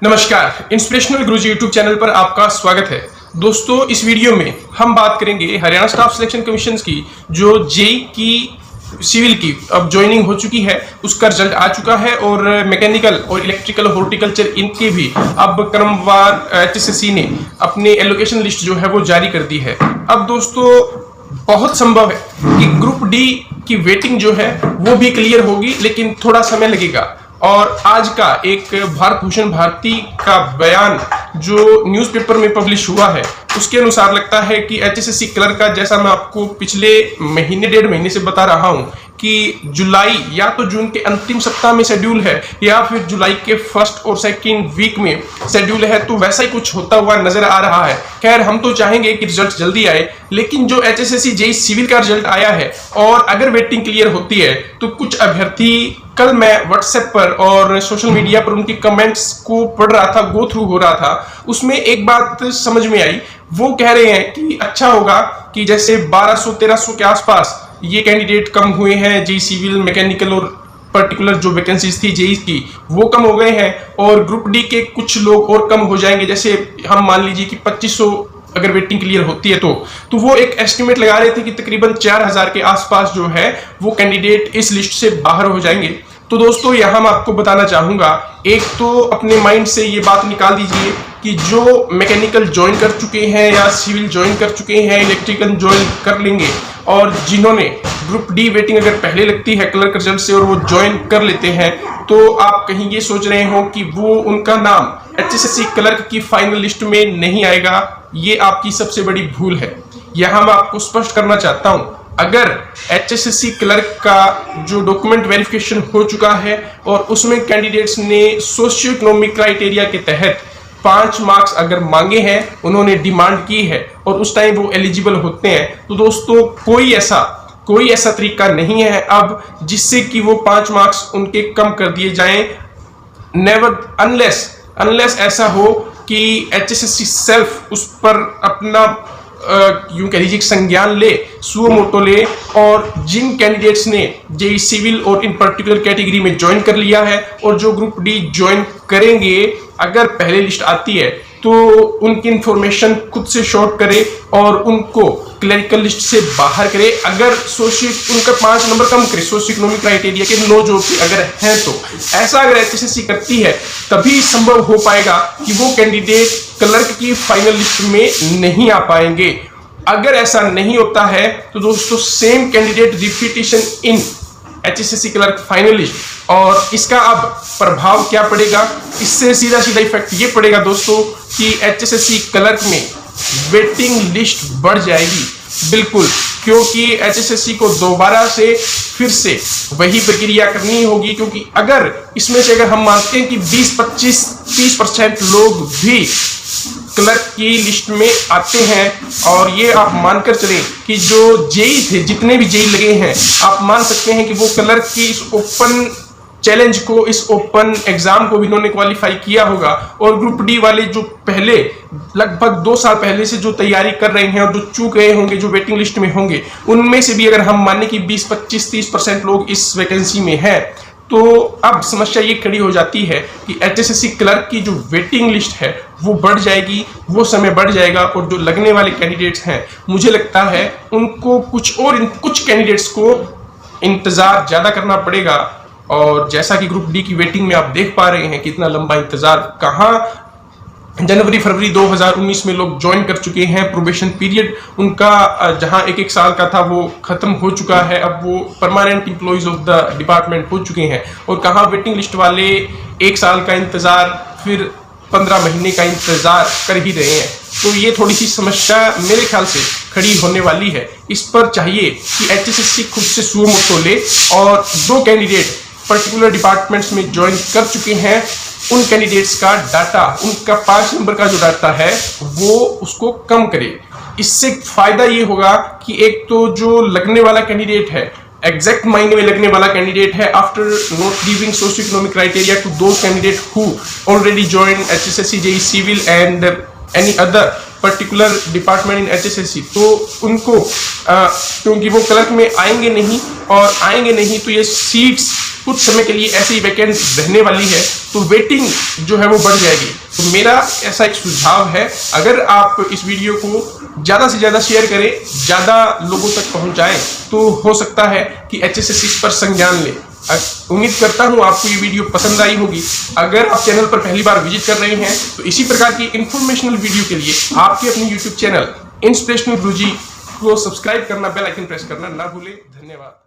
नमस्कार, इंस्पिरेशनल गुरुजी YouTube channel पर आपका स्वागत है। दोस्तों, इस वीडियो में हम बात करेंगे हरियाणा स्टाफ सिलेक्शन कमीशन की जो जेई की सिविल की अब ज्वाइनिंग हो चुकी है, उसका रिजल्ट आ चुका है और मैकेनिकल और इलेक्ट्रिकल हॉर्टिकल्चर इनके भी अब क्रमवार एचएसएससी ने अपने एलोकेशन लिस्ट जो है वो जारी कर दी है। अब दोस्तों, बहुत संभव है कि ग्रुप डी की वेटिंग जो है वो भी क्लियर होगी, लेकिन थोड़ा समय लगेगा। और आज का एक भारत भूषण भारती का बयान जो न्यूज़पेपर में पब्लिश हुआ है, उसके अनुसार लगता है कि एचएसएससी क्लर्क का, जैसा मैं आपको पिछले महीने डेढ़ महीने से बता रहा हूं कि जुलाई या तो जून के अंतिम सप्ताह में शेड्यूल है या फिर जुलाई के फर्स्ट और सेकेंड वीक में शेड्यूल है, तो वैसा ही कुछ होता हुआ नजर आ रहा है। खैर, हम तो चाहेंगे कि रिजल्ट जल्दी आए, लेकिन जो एचएसएससी जेई सिविल का रिजल्ट आया है और अगर वेटिंग क्लियर होती है तो कुछ अभ्यर्थी, कल मैं व्हाट्सएप पर और सोशल मीडिया पर उनकी कमेंट्स को पढ़ रहा था, गो थ्रू हो रहा था, उसमें एक बात समझ में आई। वो कह रहे हैं कि अच्छा होगा कि जैसे 1200-1300 के आसपास ये कैंडिडेट कम हुए हैं, जेई सिविल, मैकेनिकल और पर्टिकुलर जो वैकेंसीज थी जेई की वो कम हो गए हैं, और ग्रुप डी के कुछ लोग और कम हो जाएंगे। जैसे हम मान लीजिए कि 2500 अगर वेटिंग क्लियर होती है तो वो एक एस्टिमेट लगा रहे थे कि तकरीबन 4000 के आसपास जो है वो कैंडिडेट इस लिस्ट से बाहर हो जाएंगे। तो दोस्तों, यहाँ मैं आपको बताना चाहूंगा, एक तो अपने माइंड से ये बात निकाल दीजिए कि जो मैकेनिकल ज्वाइन कर चुके हैं या सिविल ज्वाइन कर चुके हैं, इलेक्ट्रिकल ज्वाइन कर लेंगे, और जिन्होंने ग्रुप डी वेटिंग अगर पहले लगती है क्लर्क रिजल्ट से और वो ज्वाइन कर लेते हैं, तो आप कहीं ये सोच रहे हो कि वो उनका नाम एचएसएससी क्लर्क की फाइनल लिस्ट में नहीं आएगा। ये आपकी सबसे बड़ी भूल है। यहाँ मैं आपको स्पष्ट करना चाहता हूँ, अगर एचएसएससी क्लर्क का जो डॉक्यूमेंट वेरिफिकेशन हो चुका है और उसमें कैंडिडेट्स ने सोशियो इकोनॉमिक क्राइटेरिया के तहत 5 मार्क्स अगर मांगे हैं, उन्होंने डिमांड की है और उस टाइम वो एलिजिबल होते हैं, तो दोस्तों कोई ऐसा तरीका नहीं है अब जिससे कि वो 5 मार्क्स उनके कम कर दिए जाएं। नेवर अनलेस ऐसा हो कि एचएसएससी सेल्फ उस पर अपना यूं कह लीजिए संज्ञान ले, सुओ मोटो ले, और जिन कैंडिडेट्स ने जेई सिविल और इन पर्टिकुलर कैटेगरी में ज्वाइन कर लिया है और जो ग्रुप डी ज्वाइन करेंगे, अगर पहले लिस्ट आती है तो उनकी इंफॉर्मेशन खुद से शॉर्ट करे और उनको क्लरिकल लिस्ट से बाहर करे। अगर उनका 5 नंबर कम करे सोशियो इकोनॉमिक क्राइटेरिया के नो जॉब के अगर हैं, तो ऐसा अगर एचएसएससी करती है तभी संभव हो पाएगा कि वो कैंडिडेट क्लर्क की फाइनल लिस्ट में नहीं आ पाएंगे। अगर ऐसा नहीं होता है तो दोस्तों सेम कैंडिडेट रिपीटिशन इन एचएसएससी क्लर्क फाइनल लिस्ट, और इसका अब प्रभाव क्या पड़ेगा? इससे सीधा इफेक्ट ये पड़ेगा दोस्तों कि एचएसएससी क्लर्क में वेटिंग लिस्ट बढ़ जाएगी, बिल्कुल, क्योंकि एचएसएससी को दोबारा से फिर से वही प्रक्रिया करनी होगी। क्योंकि अगर इसमें से अगर हम मानते हैं कि 20, 25, 30% लोग भी क्लर्क की लिस्ट में आते हैं, और ये आप मानकर चलें कि जो जेई थे, जितने भी जेई लगे हैं, आप मान सकते हैं कि वो क्लर्क की इस ओपन चैलेंज को, इस ओपन एग्जाम को भी इन्होंने क्वालिफाई किया होगा। और ग्रुप डी वाले जो पहले लगभग 2 साल पहले से जो तैयारी कर रहे हैं और जो चूक गए होंगे, जो वेटिंग लिस्ट में होंगे, उनमें से भी अगर हम माने कि 20, 25, 30% लोग इस वैकेंसी में हैं, तो अब समस्या ये खड़ी हो जाती है कि एचएसएससी क्लर्क की जो वेटिंग लिस्ट है वो बढ़ जाएगी, वो समय बढ़ जाएगा, और जो लगने वाले कैंडिडेट्स हैं, मुझे लगता है उनको कुछ कैंडिडेट्स को इंतजार ज्यादा करना पड़ेगा। और जैसा कि ग्रुप डी की वेटिंग में आप देख पा रहे हैं कितना लंबा इंतजार, कहाँ जनवरी फरवरी 2019 में लोग ज्वाइन कर चुके हैं। प्रोबेशन पीरियड उनका जहां 1 साल का था वो खत्म हो चुका है, अब वो permanent employees of the department हो चुके हैं। और कहां वेटिंग लिस्ट वाले 1 साल का इंतजार, फिर 15 महीने का इंतजार कर ही रहे हैं। तो ये थोड़ी सी समस्या मेरे ख्याल से खड़ी होने वाली है। इस पर चाहिए कि एचएसएससी खुद से सुओ मोटो ले, और 2 कैंडिडेट पर्टिकुलर डिपार्टमेंट्स में ज्वाइन कर चुके हैं, उन कैंडिडेट्स का डाटा, उनका 5 नंबर का जो डाटा है वो उसको कम करे। इससे फायदा ये होगा कि एक तो जो लगने वाला कैंडिडेट है, एग्जैक्ट मायने में लगने वाला कैंडिडेट है, after not giving socio economic criteria to those candidate who already join HSSC JE civil and any other particular department in HSSC, तो उनको क्योंकि वो क्लर्क में आएंगे नहीं, और आएंगे नहीं तो ये सीट्स कुछ समय के लिए ऐसे ही वैकेंट रहने वाली है, तो वेटिंग जो है वो बढ़ जाएगी। तो मेरा ऐसा एक सुझाव है, अगर आप इस वीडियो को ज़्यादा से ज़्यादा शेयर करें, ज़्यादा लोगों तक पहुंचाएं, तो हो सकता है कि HSSC इस पर संज्ञान ले। उम्मीद करता हूं आपको ये वीडियो पसंद आई होगी। अगर आप चैनल पर पहली बार विजिट कर रहे हैं तो इसी प्रकार की इंफॉर्मेशनल वीडियो के लिए आपके अपने यूट्यूब चैनल इंस्पिरेशनल गुरुजी को सब्सक्राइब करना, बेल आइकन प्रेस करना ना भूलें। धन्यवाद।